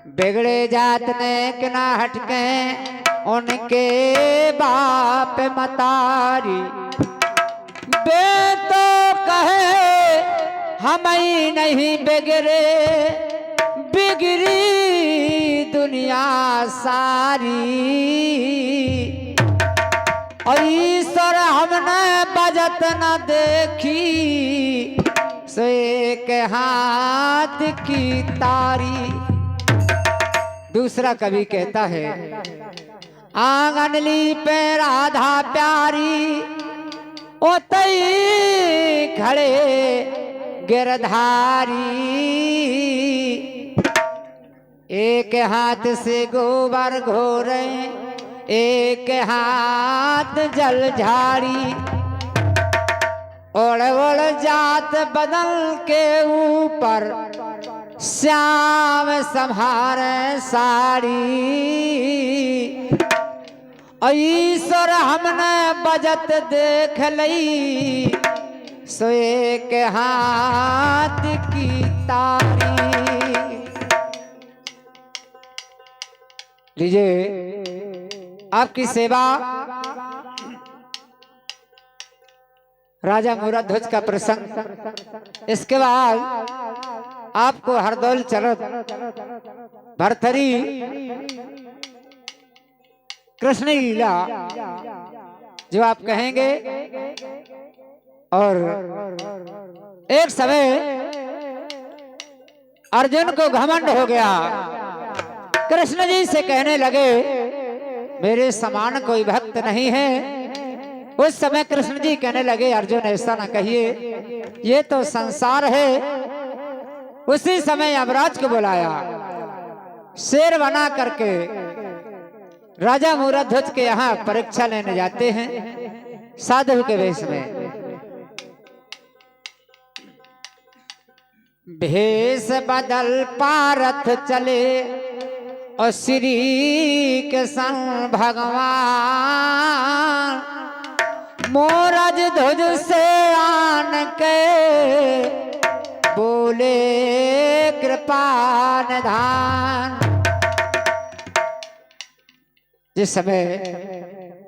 बिगड़े जात ने कि ना हटके उनके बाप मतारी। बे तो कहे हम ही नहीं बिगड़े, बिगड़ी दुनिया सारी। और ईश्वर हमने बजत न देखी, सो एक हाथ की तारी। दूसरा कवि कहता है आंगनली पे राधा प्यारी, ओतई खड़े गिरधारी। एक हाथ से गोबर घोरे, एक हाथ जल झाड़ी। ओढ़ ओढ़ जात बदल के ऊपर, श्याम संहारे साड़ी। ईश्वर हमने बजत देख लई, सो एक हाथ की तारी। लीजिए आपकी सेवा राजा मुराध्वज का प्रसंग। इसके बाद आपको हरदौल चरत भरथरी कृष्ण लीला जो आप कहेंगे। और एक समय अर्जुन को घमंड हो गया, कृष्ण जी से कहने लगे मेरे समान कोई भक्त नहीं है। उस समय कृष्ण जी कहने लगे अर्जुन ऐसा ना कहिए, ये तो संसार है। उसी समय यमराज को बुलाया, शेर बना करके राजा मुराध्वज के यहाँ परीक्षा लेने जाते हैं साधु के वेश में। भेष बदल पारथ चले और श्री के संग भगवान। मोरज ध्वज से आन के बोले कृपा निधान। जिस समय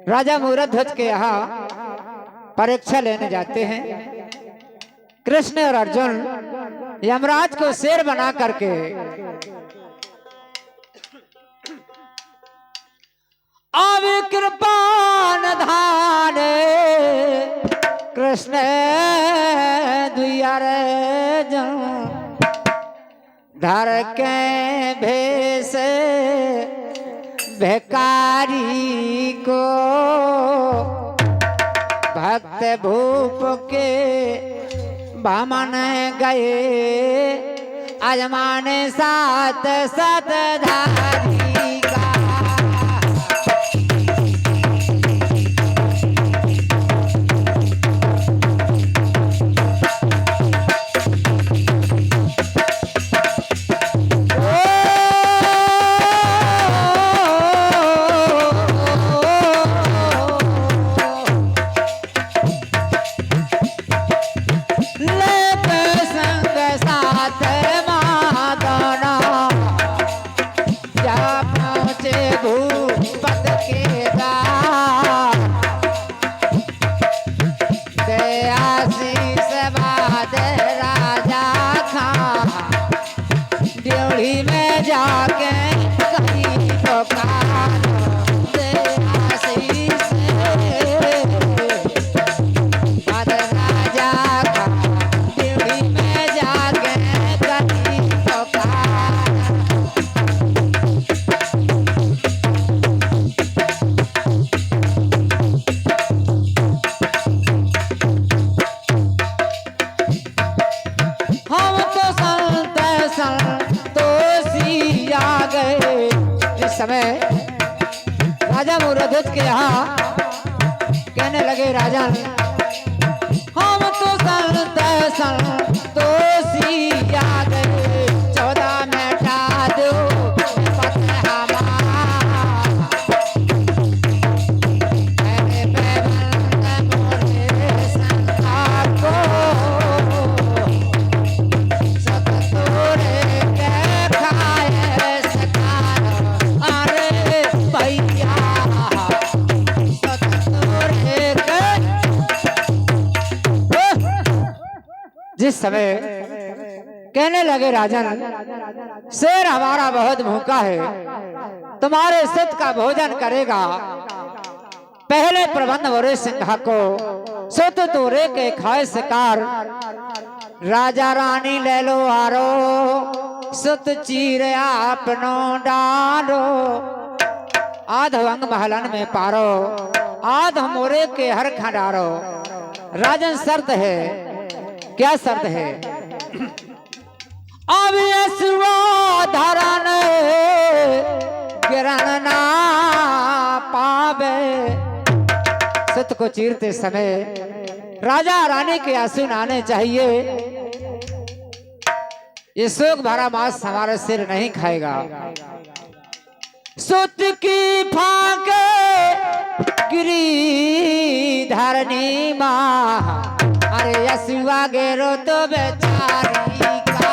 राजा मुराध्वज के यहाँ परीक्षा लेने जाते हैं, कृष्ण और अर्जुन यमराज को शेर बना करके अब कृपा निधान कृष्ण दुआर धर के भेष भिखारी को। भक्त भूप के भमन गए, अजमाने सात सतधारी। समय राजा मुराध्वज के यहाँ कहने लगे राजा हम तो संतोषी आ गए, 14 में उठा दो सत तोरे के खाए जिस समय कहने लगे राजन, शेर हमारा बहुत भूखा है, तुम्हारे सिद्ध का भोजन करेगा। पहले प्रबंध बोरे सिंहा को सुत तोरे के खाए शिकार। राजा रानी ले लो आरो, सुत चीर आपनो डालो। आध अंग महलन में पारो, आध मोरे के हर खंडारो। राजन शर्त है, क्या शर्त है? अब धरन गिरन ना पावे। सुत को चीरते समय राजा रानी के आंसू आने चाहिए। ये शोक भरा मांस हमारा सिर नहीं खाएगा। सुत की फाके गिरी धरनी माँ, अरे यशुआ गेरो तो बेचारी का।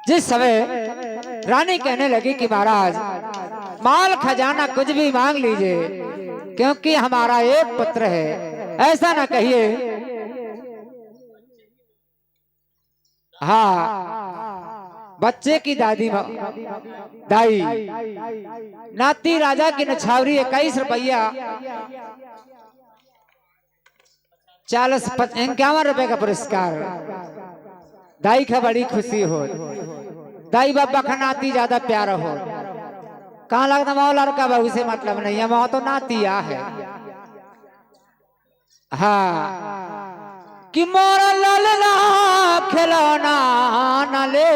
जिस समय रानी कहने लगी कि महाराज माल खजाना कुछ भी मांग लीजिए, क्योंकि हमारा एक पुत्र है, ऐसा ना कहिए। हाँ, बच्चे की दाई नाती राजा की नछावरी 21 रुपया 51 का पुरस्कार। दाई का बड़ी खुशी हो, दाई बाबा का नाती ज्यादा प्यारा हो। कहाँ लगता माओ लड़का बहू से मतलब नहीं है, वहां तो नातिया है। हाँ, कि मोरा ललना खिलौना न ले,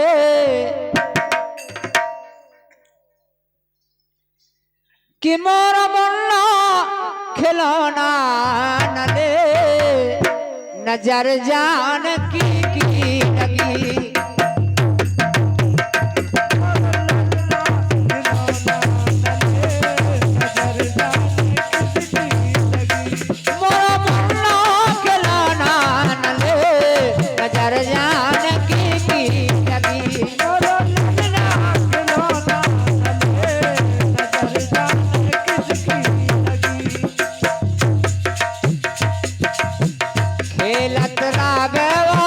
कि मोरा मुन्ना खिलौना न ले। नजर जान की लगी, खेलत राघवा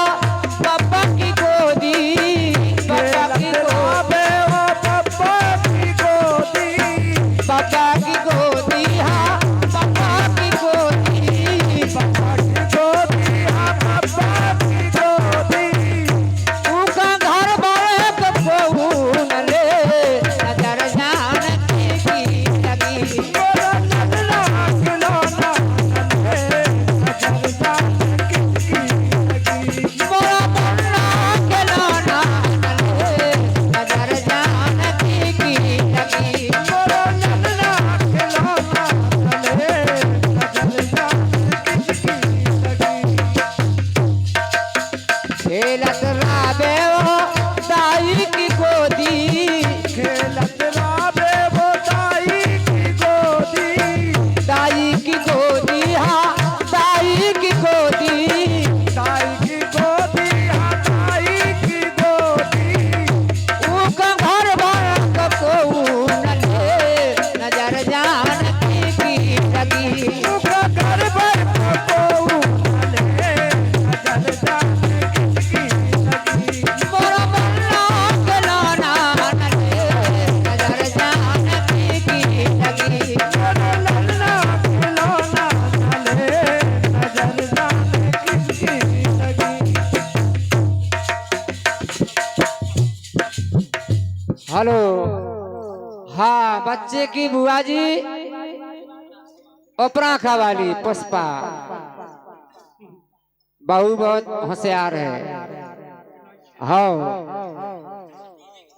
हेलो। हाँ, बच्चे की बुआ जी उपराखा वाली पुष्पा, बहू बहुत होशियार है। हाँ,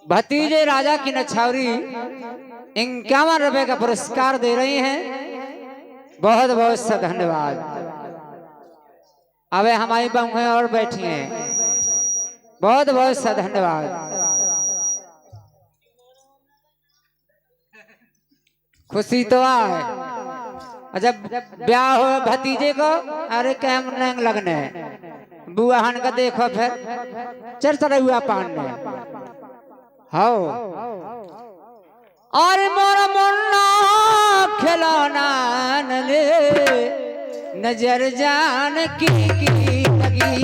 भतीजे राजा की नछावरी 51 रुपए का पुरस्कार दे रही हैं। बहुत बहुत सा धन्यवाद। अबे हमारी बहू और बैठी हैं। बहुत बहुत सा धन्यवाद। खुशी तो आए जब ब्याह हो भतीजे को। अरे कैम नंग लगने बुआहन का देखो फिर चल चढ़े हुआ पान में। हाँ, और मोरा मुन्ना खिलौना ले नजर जान की लगी।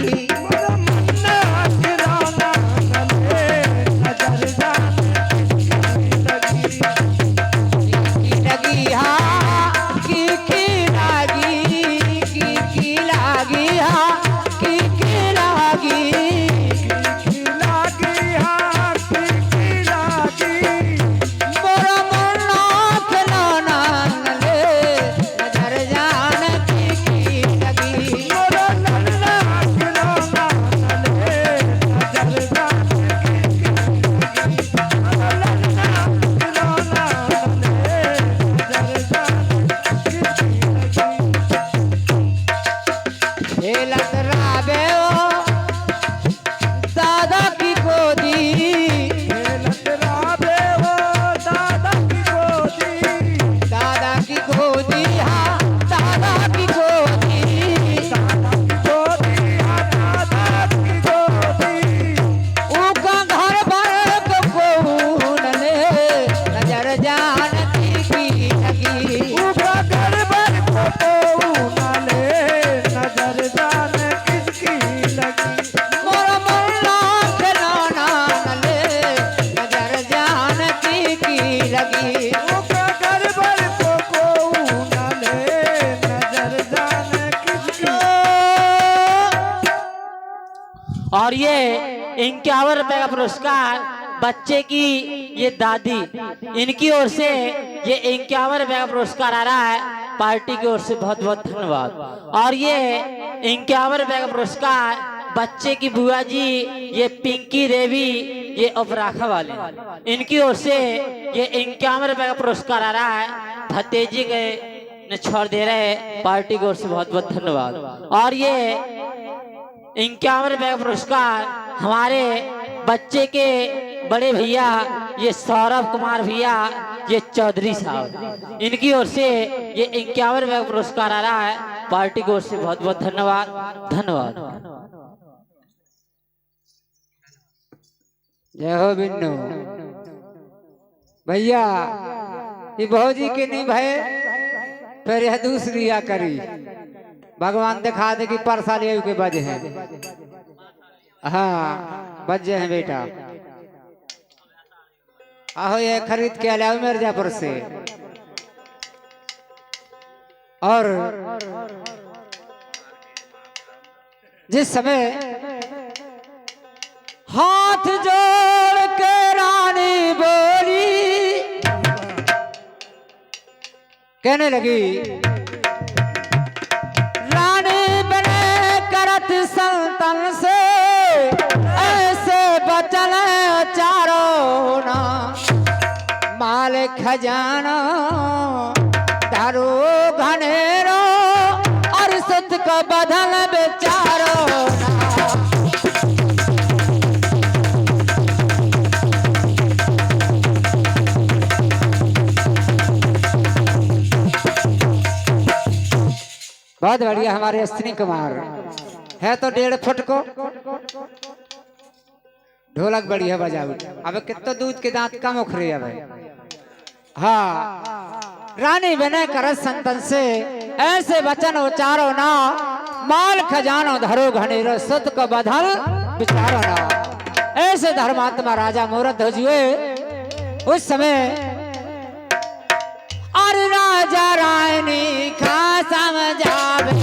और ये 51 रुपए का पुरस्कार बच्चे की ये दादी, इनकी ओर से ये 51 रुपए का पुरस्कार आ रहा है पार्टी की ओर से। बहुत बहुत धन्यवाद। और ये 51 रुपए का पुरस्कार बच्चे की बुआ जी ये पिंकी देवी ये उपराखा वाले, इनकी ओर से ये 51 रुपए का पुरस्कार आ रहा है। भतीजी के ने छोड़ दे रहे पार्टी की ओर से। बहुत बहुत धन्यवाद। और ये 51 रुपए का पुरस्कार हमारे बच्चे के बड़े भैया ये सौरभ कुमार भैया ये चौधरी साहब, इनकी ओर से ये 51 रुपए का पुरस्कार आ रहा है पार्टी की ओर से। बहुत बहुत धन्यवाद। धन्यवाद। जय हो बिन्नू भैया। ये भौजी के नहीं भय फिर यह दूसरी या करी। भगवान दिखा दे कि परसाली के बज है। हाँ, बजे हैं बेटा। आहो, ये खरीद के लाओ मिर्जापुर से। और जिस समय हाथ जोड़ के रानी बोली कहने लगी, रानी बने करत संतन से ऐसे बचल चारों ना, माल खजाना दारू घनेरो और सुत को बदल बेचारो ना। बहुत बढ़िया। हमारे अश्विनी कुमार है तो 1.5 फुट को ढोलक बढ़िया बजाओ। अब कितना दूध के दांत कम उखरे अब। हाँ, रानी बने कर संतन से ऐसे वचन उचारो ना, माल खजानो धरो घनेरो सुत को बधल बिचारो ना। ऐसे धर्मात्मा राजा मूर्त हो जुए उस समय। और राजा रानी का समझावे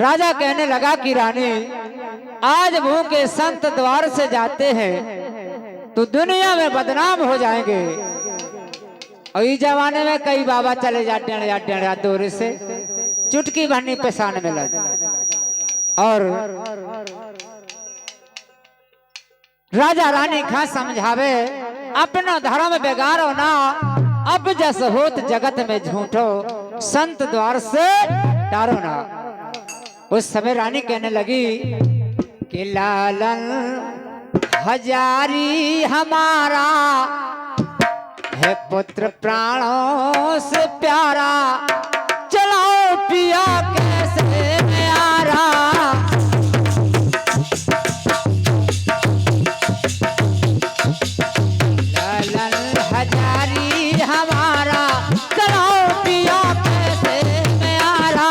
राजा कहने लगा कि रानी, आज भूखे संत द्वार से जाते हैं तो दुनिया में बदनाम हो जाएंगे। और इस जमाने में कई बाबा चले जाते हैं दूर से चुटकी भरनी पेशान में लग। और राजा रानी खा समझावे, अपना धर्म बेगारो ना, अब जस होत जगत में झूठो, संत द्वार से डारो ना। उस समय रानी कहने लगी कि लालन हजारी हमारा है पुत्र प्राणों से प्यारा, चलाओ पिया कैसे न्यारा। लालन हजारी हमारा, चलाओ पिया कैसे न्यारा।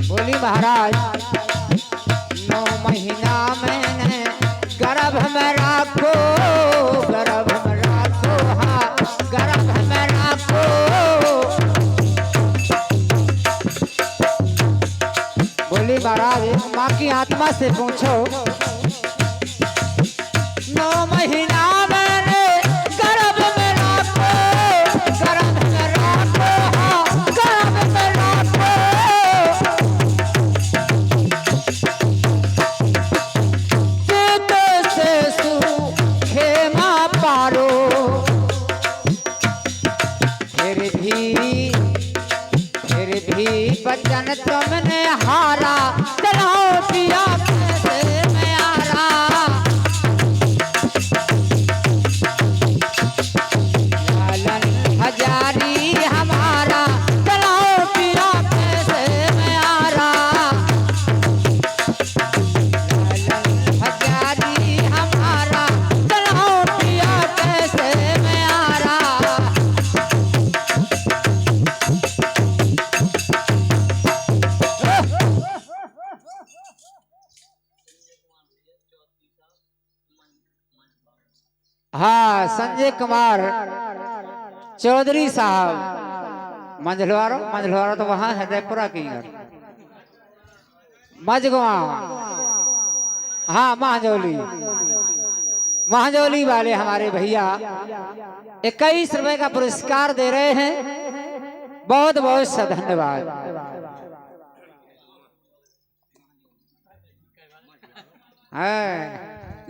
बोली महाराज, 9 महीना मैंने गर्भ में राखो, गर्भ में राखो, हाँ गर्भ में राखो। बोली महाराज, माँ की आत्मा से पूछो, 9 महीना मैंने गर्भ में राखो, गर्भ में राखो, हाँ गर्भ में राखो। बचन तुमने हारा, चलाओ पिया कैसे न्यारा। लालन हजारी हमारा, चलाओ पिया कैसे न्यारा। लालन हजारी हमारा, चलाओ पिया कैसे न्यारा। हाँ, संजय कुमार चौधरी साहब मंझलवारो तो वहां है रेपुरा की मझगवा। हाँ, महाजौली वाले हमारे भैया 21 रुपए का पुरस्कार दे रहे हैं। बहुत बहुत सा धन्यवाद।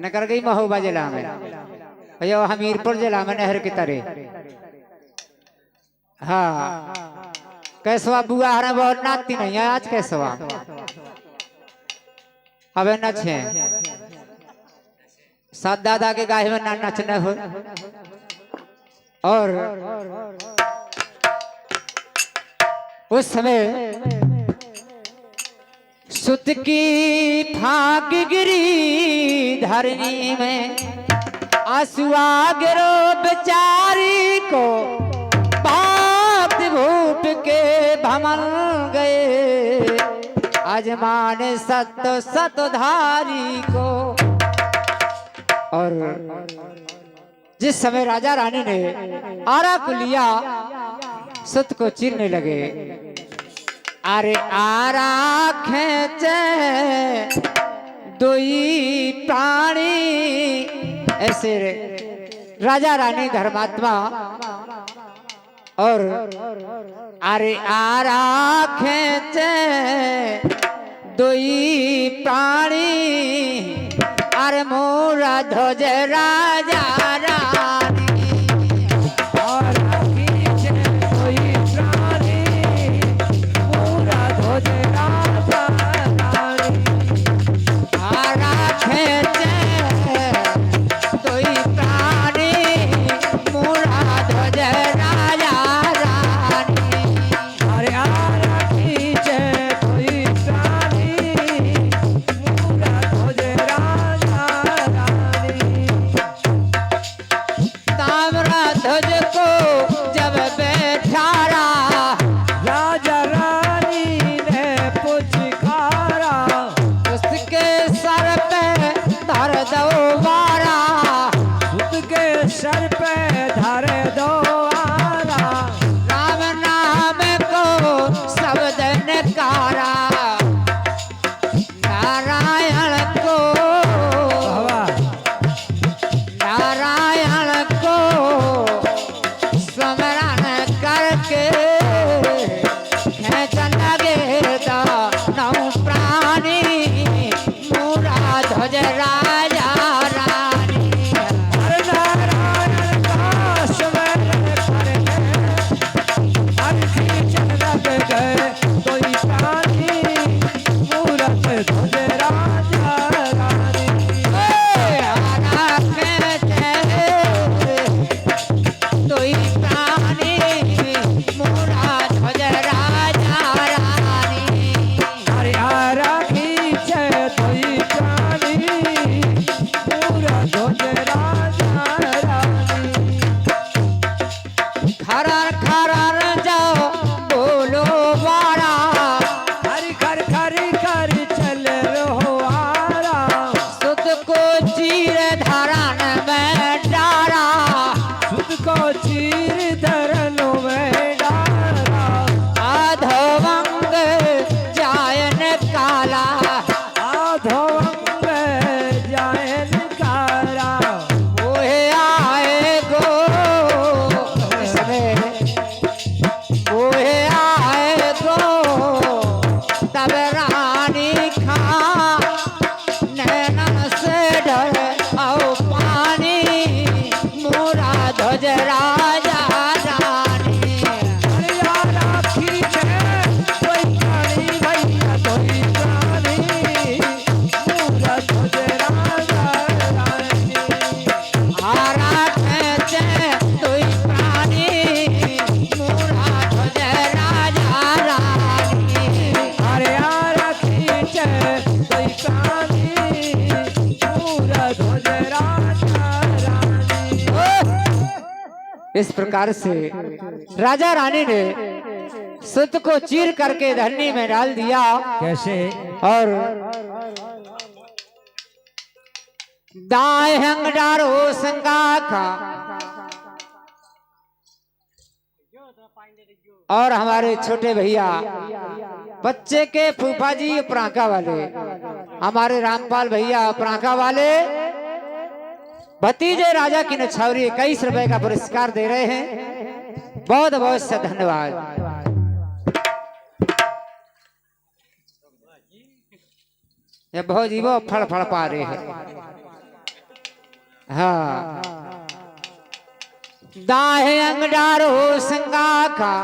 नकर गई महोबा जिला में, भैया हमीरपुर जिला में नहर की तरह। हाँ, कैसवा बुआ हरा बहुत नाती नहीं है आज कैसवा, अबे नचे सात दादा के गाय में ना नचने हो। और उस समय सुत की फाक गिरी धरनी में, आंसुआ गिरो बेचारी को, बात भूप के भमन गए, आजमान सतधारी को। और जिस समय राजा रानी ने आरा को लिया, सुत को चीरने लगे। अरे आरा खेचे दुई प्राणी, ऐसे राजा रानी धर्मात्मा। और अरे आरा खेचे दुई प्राणी, अरे मोरा ध्वज राजा रानी। और खींचे दुई प्राणी, मोरा ध्वज राजा रानी। आरा खेचे दुई प्राणी, मोरा ध्वज राजा रानी। अरे आरा खींचे दुई प्राणी, मोरा ध्वज राजा रानी। ताम्रा ध्वज को जब बैठारा, राजा रानी ने पुचकारा, उसके सर पे धर दो बारा। खरर खरर जाओ बोलो बारा हर खर खर कर चल रहो आरा सुत को चीर धरन में डारा सुध को चीर धरनो में डारा अधवंग जायन काला आधोंग जायन कारा ओहे आए गो इसमें ओहे आए गो तब रानी खा नैनन से डर औ पानी मोरा ध्वज राजा रानी अरे यार आखी में कोई प्राणी भैया कोई प्राणी पूरा तुझे राजा रानी हारा खेचे तुई प्राणी मोरा ध्वज राजा रानी अरे यार खींचे कोई प्राणी पूरा तुझे राजा रानी इस प्रकार से राजा रानी ने सुत को चीर करके धरनी में डाल दिया कैसे और दाएं हंग डारो संगा खा और हमारे छोटे भैया बच्चे के फूफा जी प्रांका वाले हमारे रामपाल भैया प्रांका वाले भतीजे राजा की नछावरी 21 रुपए का पुरस्कार दे रहे हैं। बहुत बहुत से धन्यवाद। ये बहुत जीवो फड़ फड़ पा रहे हैं। हाँ दाहे अंगडारो संगा का